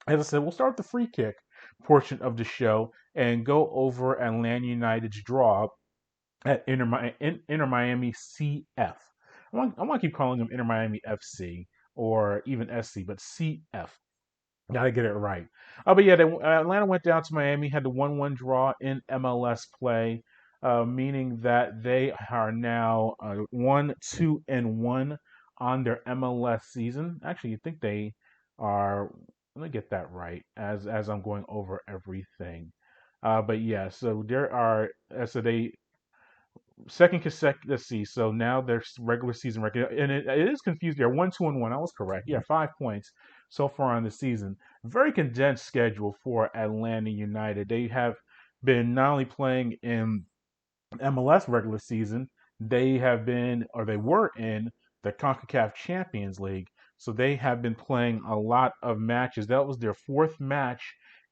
as I said, we'll start with the free kick portion of the show and go over Atlanta United's draw at Inter Miami CF. I want to keep calling them Inter Miami FC or even SC, but CF. Got to get it right. But yeah, Atlanta went down to Miami, had the 1-1 draw in MLS play, meaning that they are now 1-2-1 on their MLS season. Actually, you think they are. Let me get that right as I'm going over everything. But yeah, so there are. So they second consecutive. Let's see. So now their regular season record, and it is confused. They're 1-2-1. I was correct. Yeah, 5 points so far on the season. Very condensed schedule for Atlanta United. They have been not only playing in MLS regular season, they have been, or they were in the CONCACAF Champions League. So they have been playing a lot of matches. That was their fourth match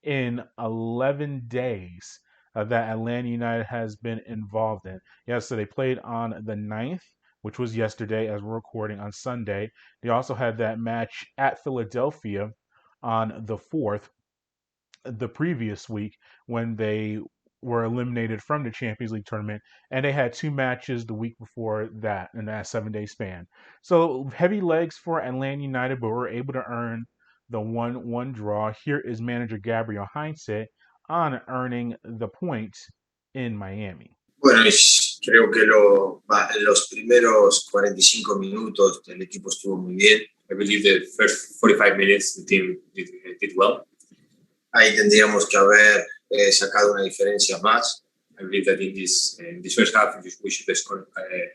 in 11 days that Atlanta United has been involved in. Yeah, so they played on the 9th, which was yesterday as we're recording on Sunday. They also had that match at Philadelphia on the 4th, the previous week, when they were eliminated from the Champions League tournament, and they had two matches the week before that in that 7 day span. So heavy legs for Atlanta United, but were able to earn the 1-1 draw. Here is manager Gabriel Heinze on earning the point in Miami. Bueno, creo que los primeros 45 minutos el equipo estuvo muy bien. I believe the first 45 minutes the team did well. Ahí tendríamos que haber sacado una diferencia más. I believe that in this first half we should have scored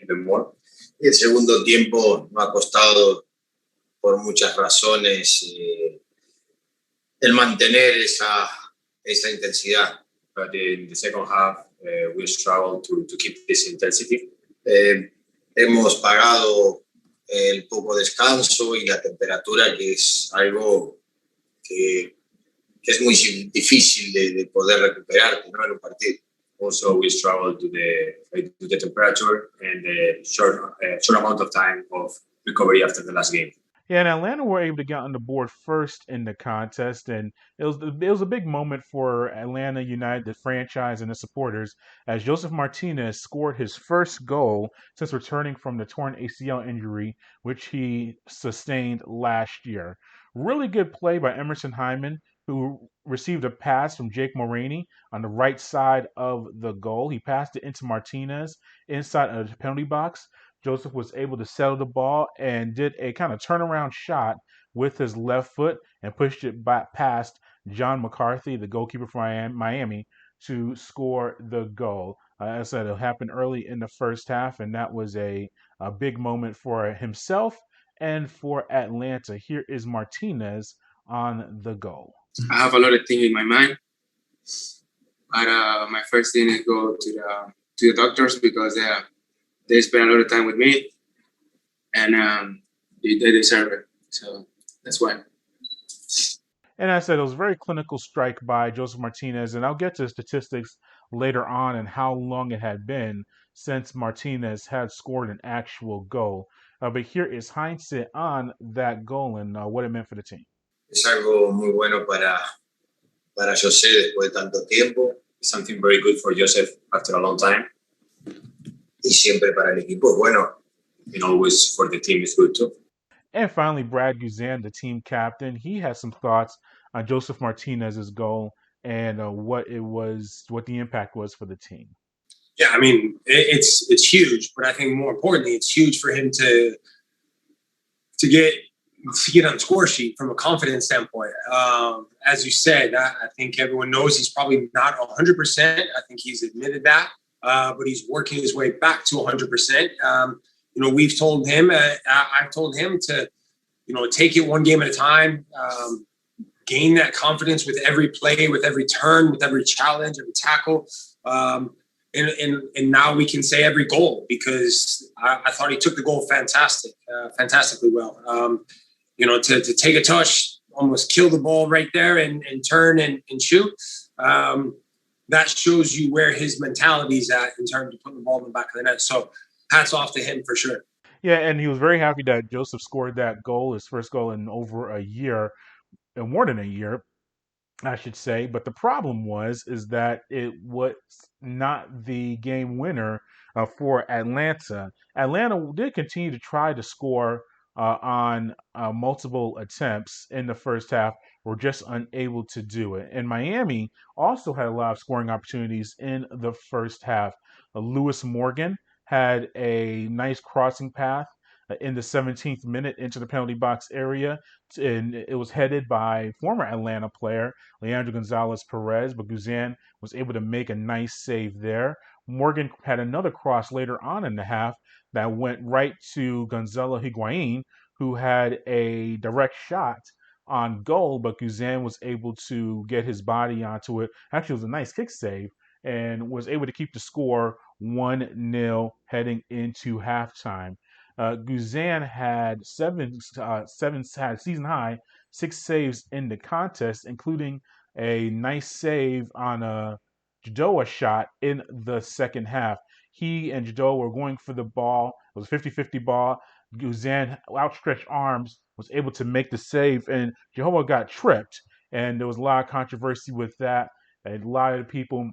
even more. Y el segundo tiempo nos ha costado por muchas razones el mantener esa intensidad. But in the second half we struggled to keep this intensity. Hemos pagado el poco descanso y la temperatura, que es algo que es muy difícil de poder recuperarte, ¿no?, en un partido. Also, we struggled to the temperature and the short amount of time of recovery after the last game. Yeah, and Atlanta were able to get on the board first in the contest, and it was a big moment for Atlanta United, the franchise, and the supporters, as Josef Martinez scored his first goal since returning from the torn ACL injury, which he sustained last year. Really good play by Emerson Hyman, who received a pass from Jake Moraney on the right side of the goal. He passed it into Martinez inside of the penalty box. Joseph was able to settle the ball and did a kind of turnaround shot with his left foot and pushed it back past John McCarthy, the goalkeeper for Miami, to score the goal. As I said, it happened early in the first half, and that was a big moment for himself and for Atlanta. Here is Martinez on the goal. I have a lot of things in my mind, but my first thing is go to the doctors, because they spend a lot of time with me, and they deserve it. So that's why. And I said it was a very clinical strike by Joseph Martinez, and I'll get to the statistics later on and how long it had been since Martinez had scored an actual goal. But here is Heinze on that goal and what it meant for the team. Es algo muy bueno para José después de tanto tiempo. Something very good for Joseph after a long time. Y siempre para el equipo es bueno. And always for the team is good too. And finally, Brad Guzan, the team captain, he has some thoughts on Joseph Martinez's goal and what the impact was for the team. Yeah, I mean, it's huge, but I think more importantly, it's huge for him to get on the score sheet from a confidence standpoint. As you said, I think everyone knows he's probably not 100%. I think he's admitted that, but he's working his way back to 100%. We've told him, I've told him to, take it one game at a time, gain that confidence with every play, with every turn, with every challenge, every tackle. And now we can say every goal, because I thought he took the goal fantastically well. To take a touch, almost kill the ball right there and turn and shoot. That shows you where his mentality is at in terms of putting the ball in the back of the net. So hats off to him for sure. Yeah, and he was very happy that Joseph scored that goal, his first goal in over a year. more than a year, I should say. But the problem is that it was not the game winner for Atlanta. Atlanta did continue to try to score on multiple attempts in the first half, were just unable to do it. And Miami also had a lot of scoring opportunities in the first half. Lewis Morgan had a nice crossing path in the 17th minute into the penalty box area, and it was headed by former Atlanta player Leandro Gonzalez Perez, but Guzan was able to make a nice save there. Morgan had another cross later on in the half that went right to Gonzalo Higuain, who had a direct shot on goal, but Guzan was able to get his body onto it. Actually, it was a nice kick save and was able to keep the score 1-0 heading into halftime. Guzan had had season high 6 saves in the contest, including a nice save on a Jadoa shot in the second half. He and Jadoa were going for the ball. It was a 50-50 ball. Guzan, outstretched arms, was able to make the save, and Jehovah got tripped. And there was a lot of controversy with that. A lot of people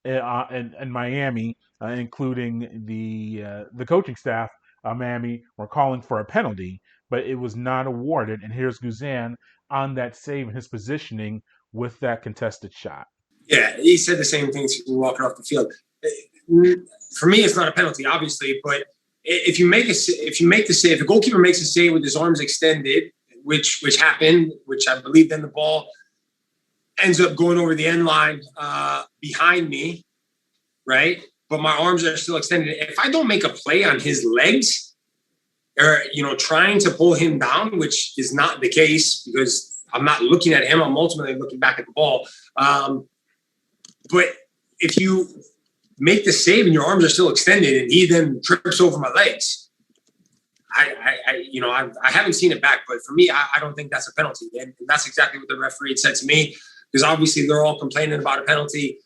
in Miami, including the coaching staff of Miami, were calling for a penalty, but it was not awarded. And here's Guzan on that save and his positioning with that contested shot. Yeah, he said the same things walking off the field. For me, it's not a penalty, obviously, but if you make the save, if the goalkeeper makes a save with his arms extended, which happened, which I believe then the ball ends up going over the end line behind me, right? But my arms are still extended. If I don't make a play on his legs, or trying to pull him down, which is not the case because I'm not looking at him, I'm ultimately looking back at the ball. But if you make the save and your arms are still extended, and he then trips over my legs, I haven't seen it back, but for me, I don't think that's a penalty, and that's exactly what the referee said to me, because obviously they're all complaining about a penalty.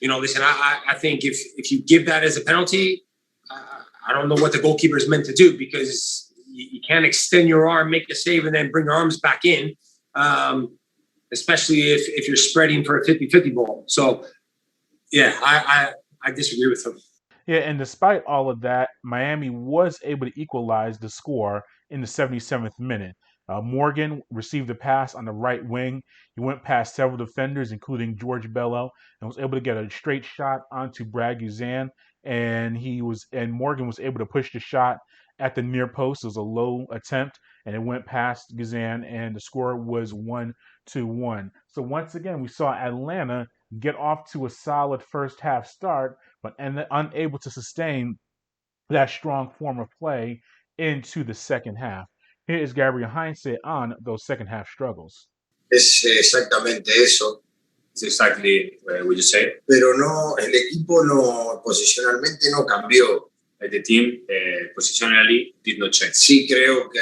Listen, I think if you give that as a penalty, I don't know what the goalkeeper is meant to do, because you can't extend your arm, make a save, and then bring your arms back in, especially if you're spreading for a 50-50 ball. So, yeah, I disagree with him. Yeah, and despite all of that, Miami was able to equalize the score in the 77th minute. Morgan received a pass on the right wing. He went past several defenders, including George Bello, and was able to get a straight shot onto Brad Guzan. And Morgan was able to push the shot at the near post. It was a low attempt, and it went past Guzan, and the score was 1-1. So once again, we saw Atlanta get off to a solid first half start, but unable to sustain that strong form of play into the second half. Here is Gabriel Heinze on those second half struggles. Es exactamente eso. It's exactly what you say. Pero no, el equipo posicionalmente no cambió. The team positionally did not change. Sí, creo que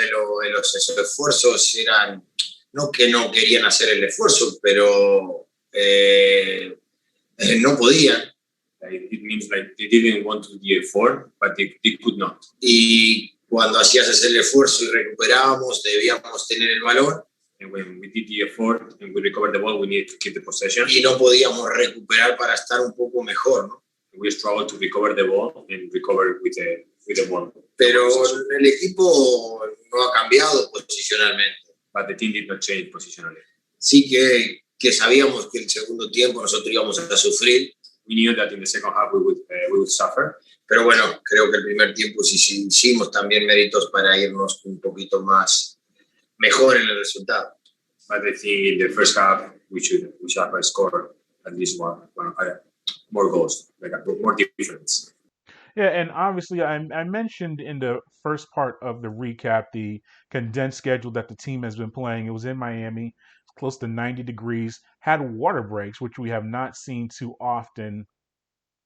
los esfuerzos eran, no que no querían hacer el esfuerzo, pero no podían. It means like they didn't want to do the effort, but they could not. Y cuando hacías el esfuerzo y recuperábamos, debíamos tener el balón. And when we did the effort and we recovered the ball, we needed to keep the possession. Y no podíamos recuperar para estar un poco mejor, ¿no? We struggled to recover the ball and recover with the ball. Pero el equipo no ha cambiado posicionalmente. But the team did not change positionally. Sí que sabíamos que el segundo tiempo nosotros íbamos a sufrir. We knew that in the second half we would suffer. Pero bueno, creo que el primer tiempo sí hicimos también méritos para irnos un poquito más mejor en el resultado. But I think in the first half we should have scored at least one more goals, like more difference. Yeah, and obviously I mentioned in the first part of the recap the condensed schedule that the team has been playing. It was in Miami, close to 90 degrees, had water breaks, which we have not seen too often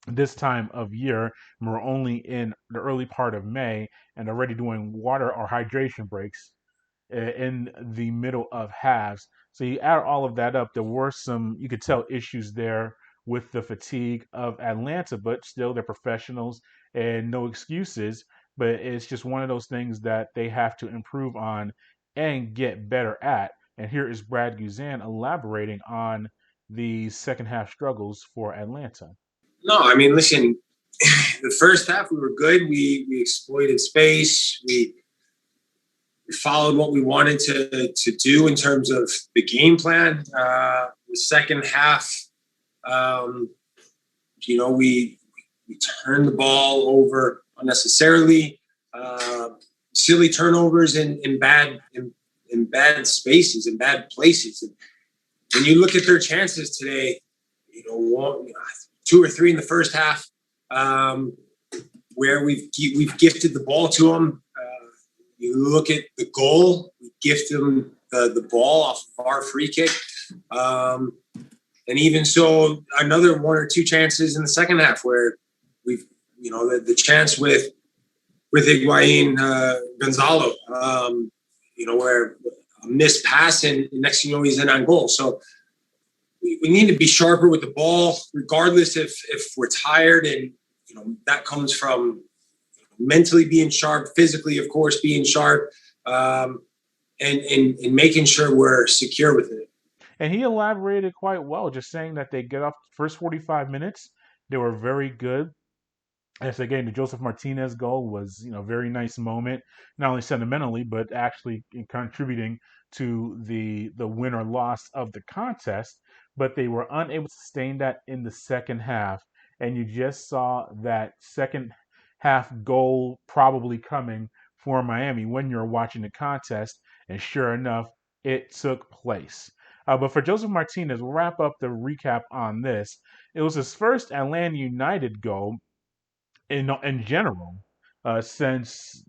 this time of year. And we're only in the early part of May and already doing water or hydration breaks in the middle of halves. So you add all of that up, there were some, you could tell, issues there with the fatigue of Atlanta, but still they're professionals and no excuses. But it's just one of those things that they have to improve on and get better at. And here is Brad Guzan elaborating on the second half struggles for Atlanta. No, I mean, listen, the first half we were good. We exploited space. We followed what we wanted to do in terms of the game plan. The second half, we turned the ball over unnecessarily. Silly turnovers in bad spaces, in bad places. And when you look at their chances today, two or three in the first half, where we've gifted the ball to them. You look at the goal, we gift them the ball off of our free kick. And even so, another one or two chances in the second half where we've, the chance with Higuain, Gonzalo, where a missed pass and next thing you know, he's in on goal. So we need to be sharper with the ball, regardless if we're tired. And, that comes from mentally being sharp, physically, of course, being sharp, and making sure we're secure with it. And he elaborated quite well, just saying that they get off the first 45 minutes. They were very good. Yes, again, the Joseph Martinez goal was, a very nice moment, not only sentimentally, but actually in contributing to the win or loss of the contest. But they were unable to sustain that in the second half, and you just saw that second half goal probably coming for Miami when you're watching the contest, and sure enough, it took place. But for Joseph Martinez, we'll wrap up the recap on this. It was his first Atlanta United goal in general since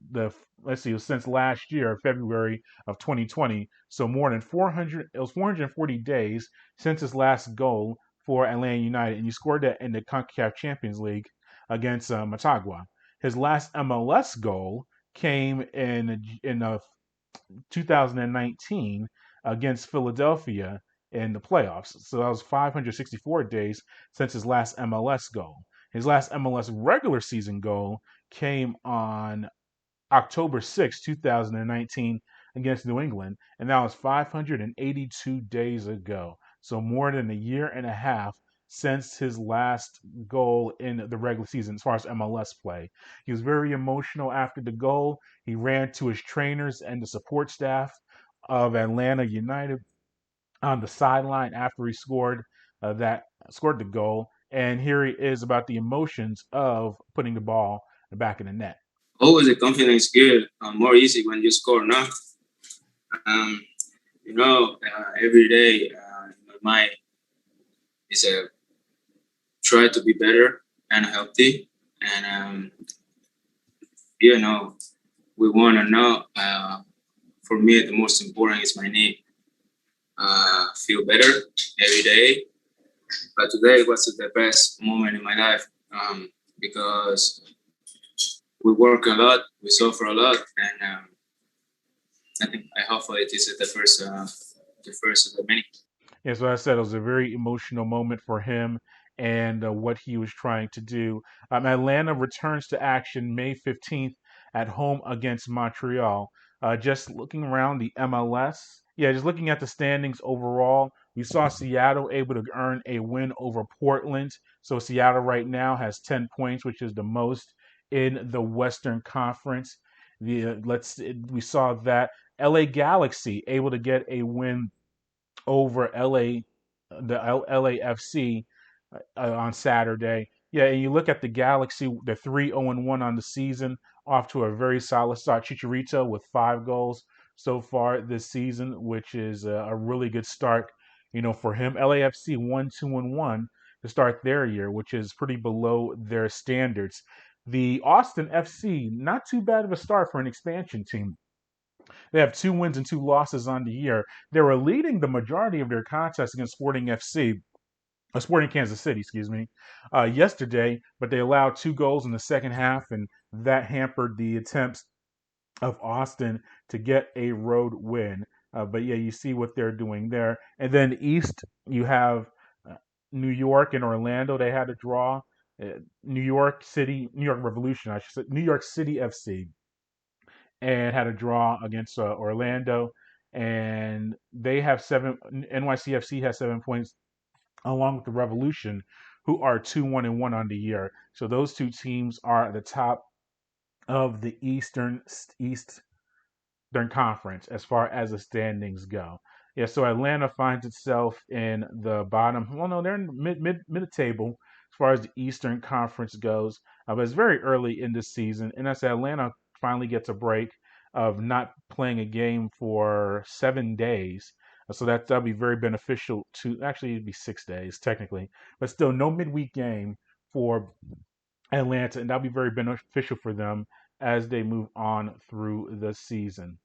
since last year, February of 2020. So more than 400. It was 440 days since his last goal for Atlanta United, and he scored that in the CONCACAF Champions League against Motagua. His last MLS goal came in 2019 against Philadelphia in the playoffs. So that was 564 days since his last MLS goal. His last MLS regular season goal came on October 6, 2019 against New England, and that was 582 days ago. So more than a year and a half since his last goal in the regular season as far as MLS play. He was very emotional after the goal. He ran to his trainers and the support staff of Atlanta United on the sideline after he scored the goal. And here he is about the emotions of putting the ball in the back of the net. Always the confidence good, more easy when you score now. Every day my mind is try to be better and healthy. And, we want to know, for me, the most important is my knee. Feel better every day. But today was the best moment in my life because we work a lot, we suffer a lot, and I hopefully this is the first of the many. Yeah, so I said it was a very emotional moment for him and what he was trying to do. Atlanta returns to action May 15th at home against Montreal. Just looking around the MLS, just looking at the standings overall, we saw Seattle able to earn a win over Portland. So Seattle right now has 10 points, which is the most in the Western Conference. We saw that LA Galaxy able to get a win over LAFC on Saturday. Yeah, and you look at the Galaxy, they're 3-0-1 on the season, off to a very solid start. Chicharito with 5 goals so far this season, which is a really good start, for him. LAFC 1-2-1 to start their year, which is pretty below their standards. The Austin FC, not too bad of a start for an expansion team. They have 2 wins and 2 losses on the year. They were leading the majority of their contests against Sporting Kansas City, yesterday, but they allowed 2 goals in the second half, and that hampered the attempts of Austin to get a road win. But yeah, you see what they're doing there. And then East, you have New York and Orlando. They had a draw. New York Revolution, I should say, New York City FC and had a draw against Orlando, and they have 7. NYCFC has 7 points, along with the Revolution, who are 2-1-1 on the year. So those two teams are at the top of the Eastern Conference as far as the standings go. Yeah, so Atlanta finds itself in the bottom. Well, no, they're in the mid table as far as the Eastern Conference goes. But it's very early in this season, and as Atlanta finally gets a break of not playing a game for 7 days. So that'll be very beneficial to, actually it'd be 6 days technically, but still no midweek game for Atlanta, and that'll be very beneficial for them as they move on through the season.